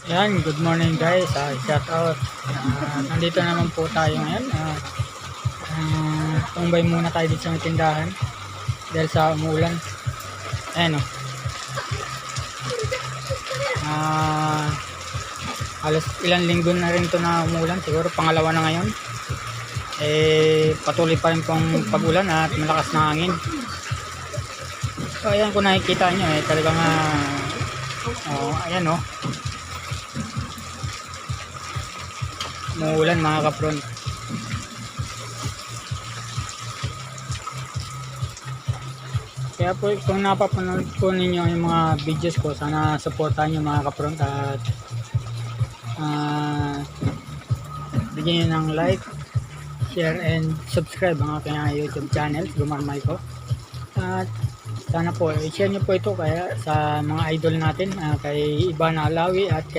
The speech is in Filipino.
Yan, good morning guys. Shout out. Nandito naman po tayo ngayon. Tumbay muna tayo dito sa tindahan dahil sa umulan. Ayan o. Halos ilang linggo na rin to na umulan. Siguro pangalawa na ngayon. Patuloy pa rin pong pag-ulan at malakas na hangin. So ayan, kung nakikita nyo talagang ayan o. Umuulan mga kapron. Kaya po kung napapanood po ninyo yung mga videos ko, sana supportahan nyo mga kapron at bigyan nyo ng like, share and subscribe ang aking YouTube channel, Gumarmay ko. At sana po i-share nyo po ito kaya sa mga idol natin, kay Ivan Alawi at kay